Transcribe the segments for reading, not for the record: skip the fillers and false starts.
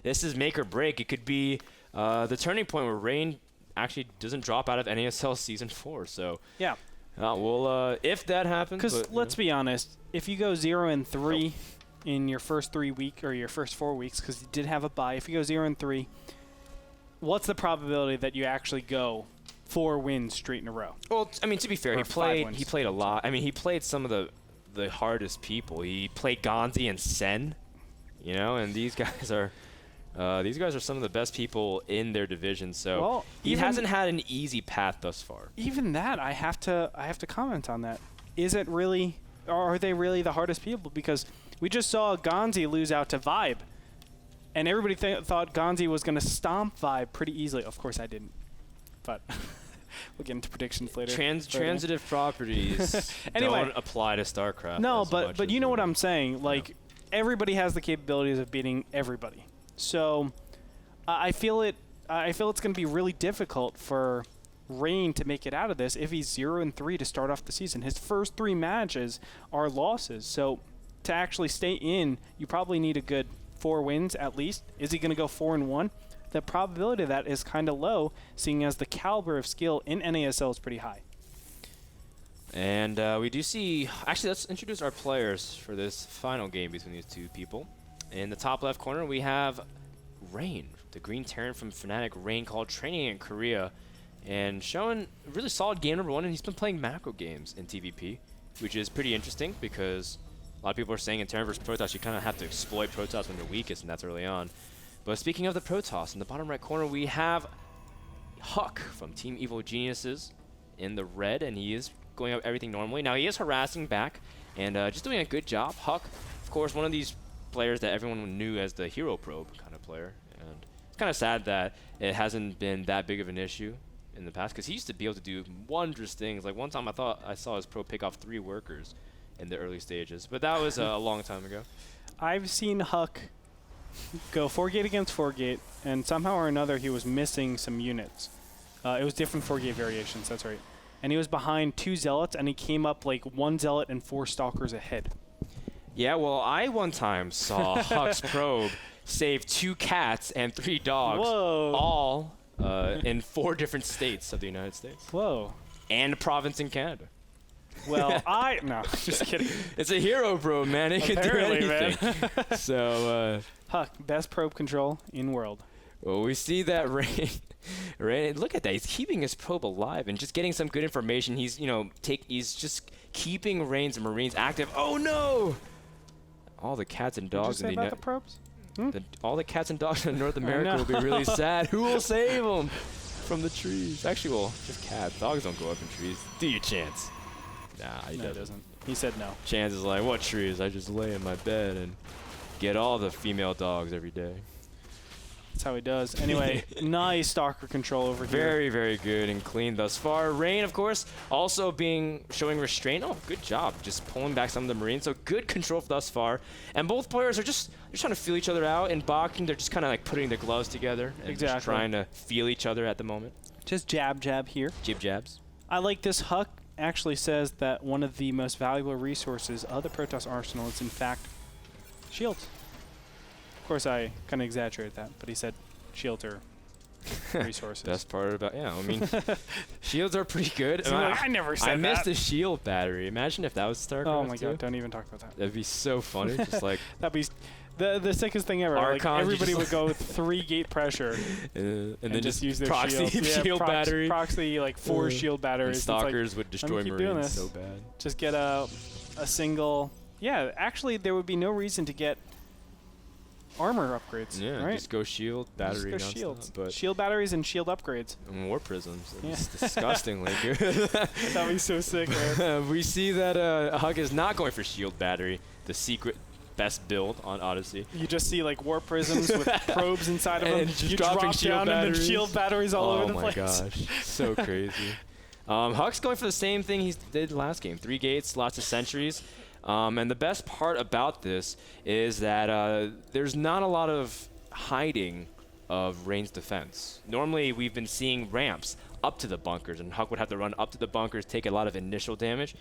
this is make or break. It could be the turning point where Rain actually doesn't drop out of NASL Season 4. So yeah, if that happens. Because let's be honest, if you go 0-3 in your first 3 weeks or your first 4 weeks, because you did have a bye, if you go 0-3, what's the probability that you actually go 4 wins straight in a row? Well, I mean, to be fair, Or he played a lot. I mean, he played some of the hardest people. He played Gonzi and Sen, you know, and these guys are some of the best people in their division. So he hasn't had an easy path thus far. Even that, I have to comment on that. Is it really, or are they really the hardest people? Because we just saw Gonzi lose out to Vibe, and everybody thought Gonzi was going to stomp Vibe pretty easily. Of course, I didn't, but we'll get into predictions later. Transitive properties don't apply to StarCraft. No, but you know what I'm saying. Like, everybody has the capabilities of beating everybody. So I feel it's going to be really difficult for Rain to make it out of this if he's 0-3 to start off the season. His first 3 matches are losses. So to actually stay in, you probably need a good 4 wins at least. Is he going to go 4-1? The probability of that is kind of low, seeing as the caliber of skill in NASL is pretty high. And we do see, actually, let's introduce our players for this final game between these two people. In the top left corner, we have Rain, the green Terran from Fnatic. Rain called training in Korea and showing a really solid game number 1, and he's been playing macro games in TVP, which is pretty interesting because a lot of people are saying in Terran vs Protoss, you kind of have to exploit Protoss when they're weakest, and that's early on. But speaking of the Protoss, in the bottom right corner, we have HuK from Team Evil Geniuses in the red, and he is going up everything normally. Now, he is harassing back and just doing a good job. HuK, of course, one of these players that everyone knew as the hero probe kind of player, and it's kind of sad that it hasn't been that big of an issue in the past, because he used to be able to do wondrous things. Like one time I thought I saw his probe pick off 3 workers in the early stages, but that was a long time ago. I've seen HuK go 4-gate against 4-gate, and somehow or another he was missing some units. It was different 4-gate variations, that's right. And he was behind 2 Zealots, and he came up like 1 Zealot and 4 Stalkers ahead. Yeah, well, I one time saw HuK's probe save 2 cats and 3 dogs, all in 4 different states of the United States. Whoa. And a province in Canada. Well, no, just kidding. It's a hero probe, man. It can do anything. So, HuK, best probe control in world. Well, we see that Rain, look at that. He's keeping his probe alive and just getting some good information. He's, he's just keeping Rain's Marines active. Oh, no! All the cats and dogs in the probes? All the cats and dogs in North America will be really sad. Who will save them from the trees? Actually, well, just cats. Dogs don't go up in trees. Do you, Chance? Nah, he doesn't. He said no. Chance is like, what trees? I just lay in my bed and get all the female dogs every day. That's how he does. Anyway, nice Stalker control over here. Very, very good and clean thus far. Rain, of course, also showing restraint. Oh, good job. Just pulling back some of the Marines. So good control thus far. And both players are just trying to feel each other out. In boxing, they're just kind of like putting their gloves together and just trying to feel each other at the moment. Just jab here. Jabs. I like this. HuK actually says that one of the most valuable resources of the Protoss arsenal is, in fact, shields. Of course, I kind of exaggerated that, but he said shields are resources. Best part about, I mean, shields are pretty good. I never said that. I missed the shield battery. Imagine if that was StarCraft. Oh my god, don't even talk about that. That'd be so funny. Just like that'd be the sickest thing ever. Like everybody would go with 3 gate pressure and then just use their proxy shield battery. Proxy like 4 shield batteries. And Stalkers would destroy Marines so bad. Just get a single. Yeah, actually, there would be no reason to get armor upgrades. Yeah, right? Just go shield, battery, just go shields. But shield batteries and shield upgrades. And war prisms. It's disgustingly good. That'd be so sick, man. We see that HuK is not going for shield battery, the secret best build on Odyssey. You just see like war prisms with probes inside of them. And just you dropping drop down and then shield batteries all over the place. Oh my gosh, so crazy. HuK's going for the same thing he did last game. 3 gates, lots of sentries. And the best part about this is that there's not a lot of hiding of Rain's defense. Normally, we've been seeing ramps up to the bunkers, and HuK would have to run up to the bunkers, take a lot of initial damage.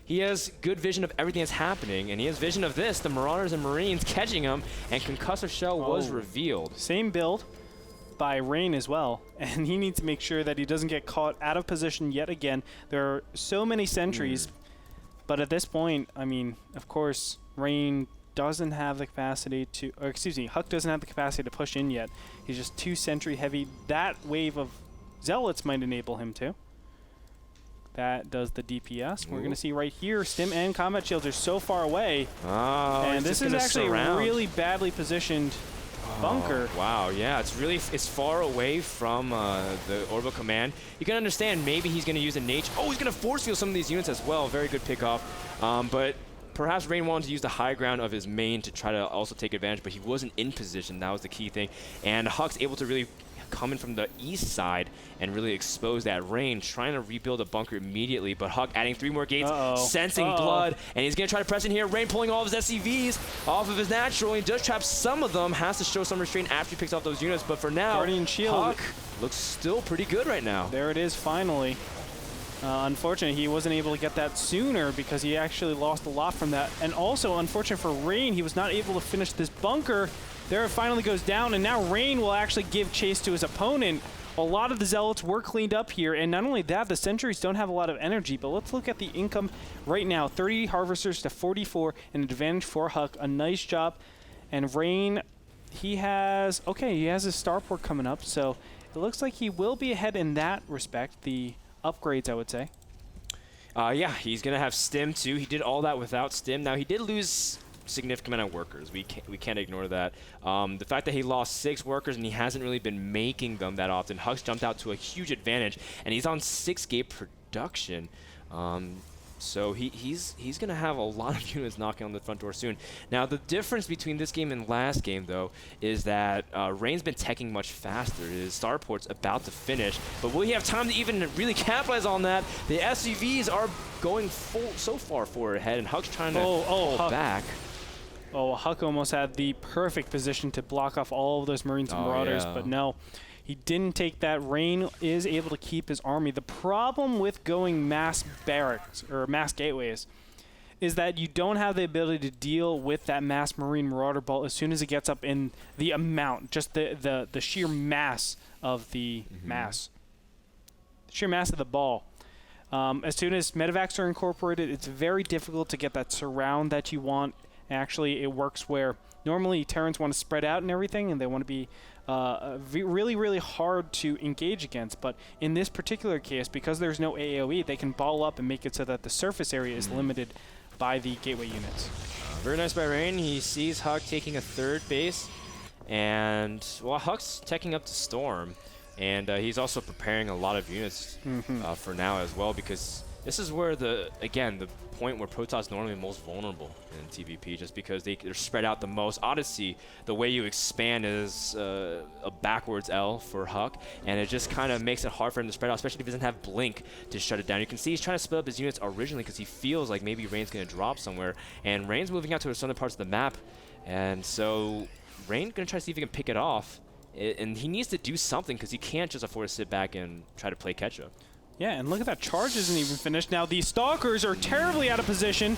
he has good vision of everything that's happening, and he has vision of this, the Marauders and Marines catching him, and Concussor Shell was revealed. Same build by Rain as well, and he needs to make sure that he doesn't get caught out of position yet again. There are so many sentries, but at this point, I mean, of course, Rain doesn't have the capacity to, or excuse me, HuK doesn't have the capacity to push in yet. He's just too sentry heavy. That wave of Zealots might enable him to. That does the DPS. We're going to see right here, Stim and Combat Shields are so far away. Oh, and this is actually a really badly positioned bunker. Wow, yeah, it's far away from the orbital command. You can understand maybe he's going to use a Nate. Oh, he's going to force field some of these units as well. Very good pickoff. But perhaps Rain wanted to use the high ground of his main to try to also take advantage, but he wasn't in position. That was the key thing. And HuK's able to really come in from the east side and really expose that Rain, trying to rebuild a bunker immediately, but HuK adding 3 more gates, sensing blood, and he's going to try to press in here. Rain pulling all of his SCVs off of his natural. He does trap some of them, has to show some restraint after he picks off those units, but for now, Guardian Shield HuK looks still pretty good right now. There it is, finally. Unfortunately, he wasn't able to get that sooner because he actually lost a lot from that. And also, unfortunate for Rain, he was not able to finish this bunker. There it finally goes down, and now Rain will actually give chase to his opponent. A lot of the Zealots were cleaned up here, and not only that, the sentries don't have a lot of energy, but let's look at the income right now. 30 Harvesters to 44, an advantage for HuK. A nice job. And Rain, he has his starport coming up, so it looks like he will be ahead in that respect. The upgrades, I would say. Yeah, he's going to have Stim too. He did all that without Stim. Now, he did lose significant amount of workers. We can't ignore that. The fact that he lost 6 workers and he hasn't really been making them that often. HuK's jumped out to a huge advantage, and he's on 6 gate production. So he's going to have a lot of units knocking on the front door soon. Now, the difference between this game and last game, though, is that Rain's been teching much faster. His starport's about to finish, but will he have time to even really capitalize on that? The SCVs are going so far forward ahead, and HuK's trying to pull back. Oh, HuK almost had the perfect position to block off all of those Marines and Marauders, but no. He didn't take that. Rain is able to keep his army. The problem with going mass barracks or mass gateways is that you don't have the ability to deal with that mass Marine Marauder ball as soon as it gets up in the amount, just the sheer mass of the sheer mass of the ball. As soon as medevacs are incorporated, it's very difficult to get that surround that you want. Actually, it works where normally Terrans want to spread out and everything, and they want to be really, really hard to engage against. But in this particular case, because there's no AoE, they can ball up and make it so that the surface area is limited by the gateway units. Very nice by Rain. He sees HuK taking a 3rd base, and well, HuK's teching up to Storm, and he's also preparing a lot of units for now as well, because this is where the point where Protoss normally most vulnerable in TVP, just because they're spread out the most. Odyssey, the way you expand is a backwards L for HuK, and it just kind of makes it hard for him to spread out, especially if he doesn't have Blink to shut it down. You can see he's trying to split up his units originally because he feels like maybe Rain's going to drop somewhere, and Rain's moving out to the southern parts of the map, and so Rain's going to try to see if he can pick it off, and he needs to do something because he can't just afford to sit back and try to play catch-up. Yeah, and look at that. Charge isn't even finished. Now, these Stalkers are terribly out of position.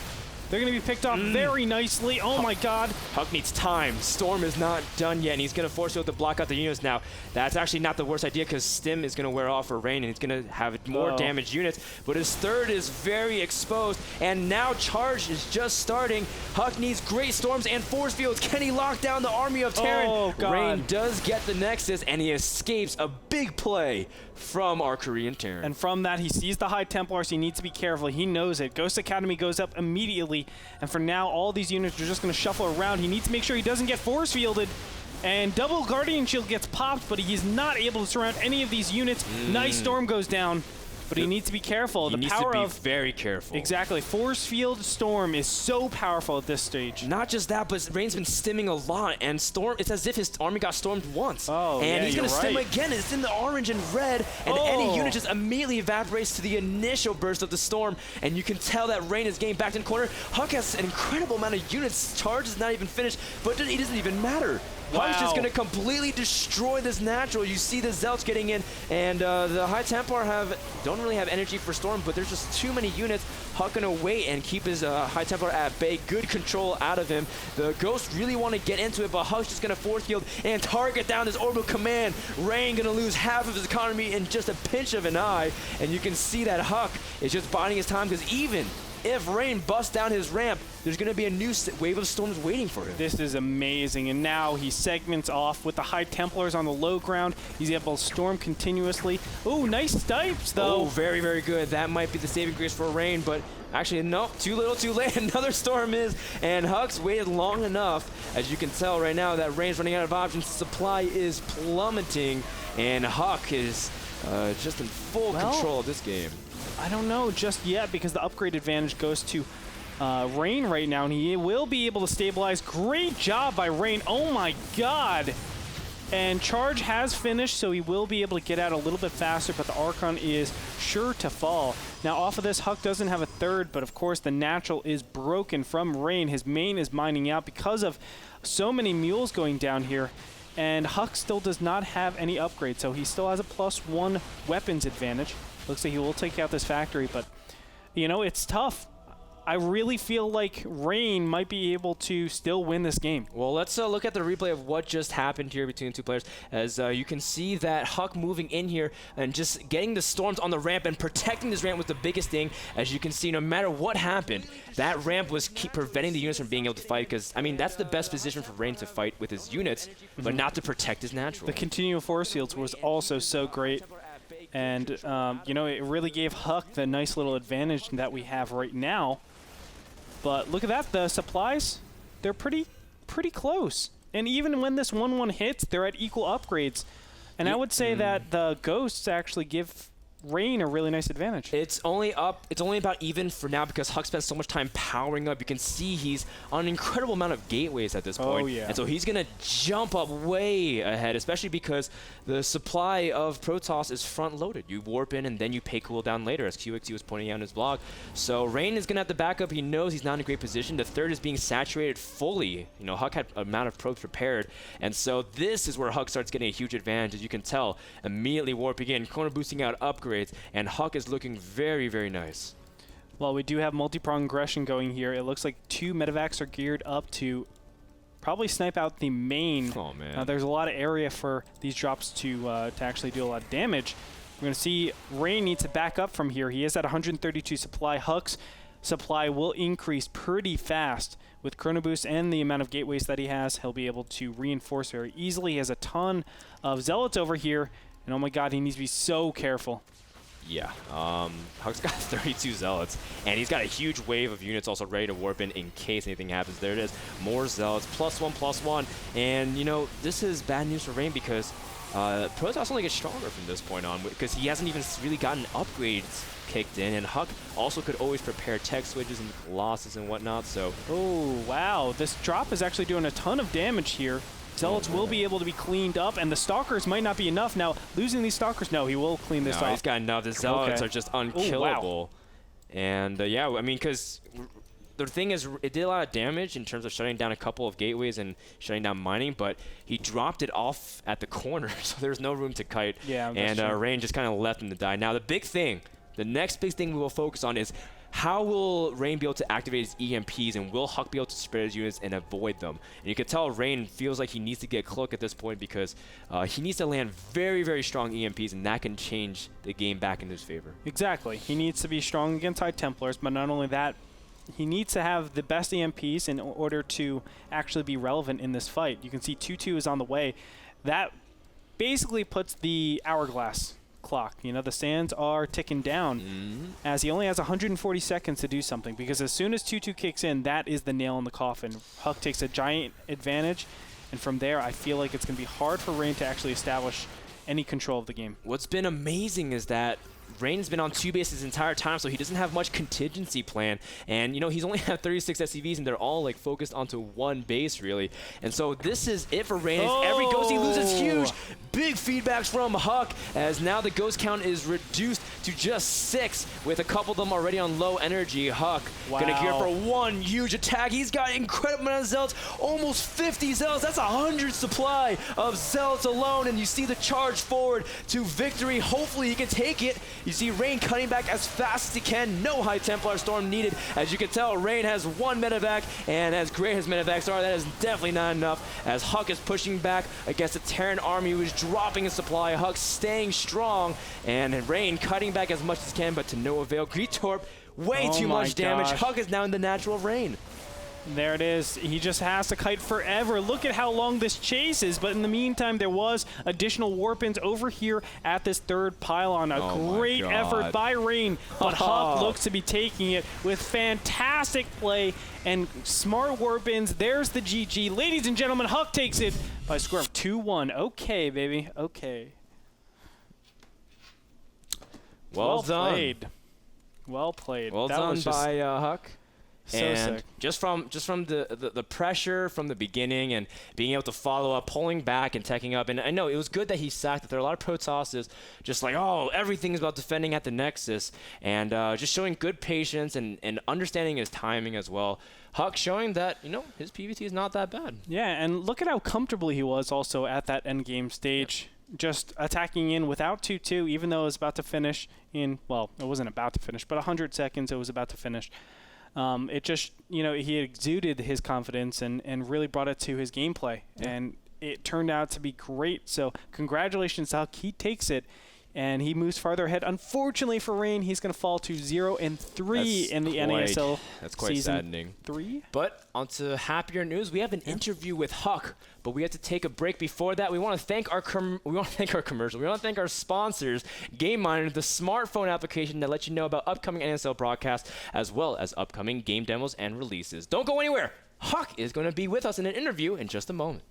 They're going to be picked off very nicely. Oh, my God. HuK needs time. Storm is not done yet, and he's going to force Field to block out the units now. That's actually not the worst idea because Stim is going to wear off for Rain, and he's going to have more damaged units. But his 3rd is very exposed, and now Charge is just starting. HuK needs great Storms and Force Fields. Can he lock down the army of Terran? Oh, God. Rain does get the Nexus, and he escapes a big play from our Korean Terran. And from that, he sees the High Templars. He needs to be careful. He knows it. Ghost Academy goes up immediately. And for now, all these units are just going to shuffle around. He needs to make sure he doesn't get force fielded. And double Guardian Shield gets popped, but he's not able to surround any of these units. Nice Storm goes down. But he needs to be careful. He needs to be very careful. Exactly. Force Field Storm is so powerful at this stage. Not just that, but Rain's been stimming a lot, and Storm, it's as if his army got stormed once. And he's going to stim again. It's in the orange and red, and any unit just immediately evaporates to the initial burst of the Storm, and you can tell that Rain is getting backed in corner. HuK has an incredible amount of units. Charge is not even finished, but it doesn't even matter. HuK's just going to completely destroy this natural. You see the Zealots getting in, and the High Templar don't really have energy for Storm, but there's just too many units. HuK gonna wait and keep his High Templar at bay. Good control out of him. The Ghosts really want to get into it, but HuK's just gonna force field and target down this orbital command. Rain gonna lose half of his economy in just a pinch of an eye, and you can see that HuK is just biding his time, because even if Rain busts down his ramp, there's going to be a new wave of storms waiting for him. This is amazing, and now he segments off with the High Templars on the low ground. He's able to storm continuously. Oh, nice snipes, though. Oh, very, very good. That might be the saving grace for Rain, but actually, no, too little, too late. Another storm is, and HuK's waited long enough. As you can tell right now, that Rain's running out of options. Supply is plummeting, and HuK is just in full control of this game. I don't know just yet, because the upgrade advantage goes to Rain right now, and he will be able to stabilize. Great job by Rain. Oh my god. And charge has finished, so he will be able to get out a little bit faster, but the Archon is sure to fall. Now off of this, HuK doesn't have a third, but of course the natural is broken from Rain. His main is mining out because of so many mules going down here. And HuK still does not have any upgrades, so he still has a +1 weapons advantage. Looks like he will take out this factory, but, you know, it's tough. I really feel like Rain might be able to still win this game. Well, let's look at the replay of what just happened here between the two players. As you can see that HuK moving in here and just getting the storms on the ramp and protecting this ramp was the biggest thing. As you can see, no matter what happened, that ramp was preventing the units from being able to fight, because, I mean, that's the best position for Rain to fight with his units, but not to protect his natural. The continual force fields was also so great. And, you know, it really gave HuK the nice little advantage that we have right now. But look at that, the supplies, they're pretty close. And even when this 1-1 hits, they're at equal upgrades. And I would say that the Ghosts actually give Rain a really nice advantage. It's only about even for now, because HuK spent so much time powering up. You can see he's on an incredible amount of gateways at this point. Oh, yeah. And so he's going to jump up way ahead, especially because the supply of Protoss is front loaded. You warp in and then you pay cooldown later, as QXT was pointing out in his blog. So Rain is going to have to back up. He knows he's not in a great position. The third is being saturated fully. You know, HuK had an amount of probes prepared. And so this is where HuK starts getting a huge advantage, as you can tell. Immediately warping in, corner boosting out upgrades. And HuK is looking very, very nice. Well, we do have multi-pronged aggression going here. It looks like 2 medevacs are geared up to probably snipe out the main. Oh, man. There's a lot of area for these drops to actually do a lot of damage. We're going to see Rain needs to back up from here. He is at 132 supply. HuK's supply will increase pretty fast. With Chrono Boost and the amount of gateways that he has, he'll be able to reinforce very easily. He has a ton of Zealots over here. And oh my god, he needs to be so careful. Yeah, HuK's got 32 Zealots, and he's got a huge wave of units also ready to warp in case anything happens. There it is, more Zealots, +1/+1, and you know, this is bad news for Rain, because Protoss only gets stronger from this point on, because he hasn't even really gotten upgrades kicked in, and HuK also could always prepare tech switches and Colossus and whatnot, so. Oh, wow, this drop is actually doing a ton of damage here. Zealots will be able to be cleaned up, and the Stalkers might not be enough. Now, losing these Stalkers, no, he will clean this off. He's got enough. The Zealots are just unkillable. Ooh, wow. And, yeah, I mean, because the thing is, it did a lot of damage in terms of shutting down a couple of gateways and shutting down mining, but he dropped it off at the corner, so there's no room to kite. Yeah, and Rain just kind of left him to die. Now, the next big thing we will focus on is how will Rain be able to activate his EMPs, and will HuK be able to spread his units and avoid them? And you can tell Rain feels like he needs to get Cloak at this point, because he needs to land very, very strong EMPs, and that can change the game back in his favor. Exactly. He needs to be strong against High Templars, but not only that, he needs to have the best EMPs in order to actually be relevant in this fight. You can see 2-2 is on the way. That basically puts the hourglass clock. You know, the sands are ticking down as he only has 140 seconds to do something, because as soon as 2-2 kicks in, that is the nail in the coffin. HuK takes a giant advantage, and from there, I feel like it's going to be hard for Rain to actually establish any control of the game. What's been amazing is that Rain's been on 2 bases the entire time, so he doesn't have much contingency plan. And, you know, he's only had 36 SCVs, and they're all, like, focused onto 1 base, really. And so this is it for Rain. Every ghost he loses huge. Big feedbacks from HuK, as now the ghost count is reduced to just 6, with a couple of them already on low energy. HuK gonna gear for one huge attack. He's got an incredible amount of zealots, almost 50 zealots. That's 100 supply of zealots alone, and you see the charge forward to victory. Hopefully he can take it. You see Rain cutting back as fast as he can. No High Templar Storm needed. As you can tell, Rain has 1 medevac, and as great as medevacs are, that is definitely not enough, as HuK is pushing back against the Terran army who is dropping a supply. HuK staying strong, and Rain cutting back as much as he can, but to no avail. Gretorp, way too much damage. HuK is now in the natural Rain. There it is. He just has to kite forever. Look at how long this chase is. But in the meantime, there was additional warpins over here at this third pylon. A great effort by Rain, but HuK looks to be taking it with fantastic play and smart warpins. There's the GG. Ladies and gentlemen, HuK takes it by a score of 2-1. Okay, baby. Okay. Well done. Played. Well played. Well done by HuK. So and sick. just from the pressure from the beginning and being able to follow up, pulling back and teching up. And I know it was good that he sacked it. There are a lot of Protosses just like, oh, everything is about defending at the Nexus. And just showing good patience and understanding his timing as well. HuK showing that, you know, his PvT is not that bad. Yeah, and look at how comfortable he was also at that endgame stage. Yep. Just attacking in without 2-2, even though it was about to finish in, well, it wasn't about to finish, but 100 seconds it was about to finish. It just, you know, he exuded his confidence and really brought it to his gameplay. Yeah. And it turned out to be great. So congratulations to HuK. He takes it, and he moves farther ahead. Unfortunately for Rain, he's going to fall to 0-3 in the NASL. That's quite season saddening. 3. But on to happier news. We have an interview with HuK, but we have to take a break before that. We want to thank our commercial. We want to thank our sponsors, Game Miner, the smartphone application that lets you know about upcoming NSL broadcasts as well as upcoming game demos and releases. Don't go anywhere. HuK is going to be with us in an interview in just a moment.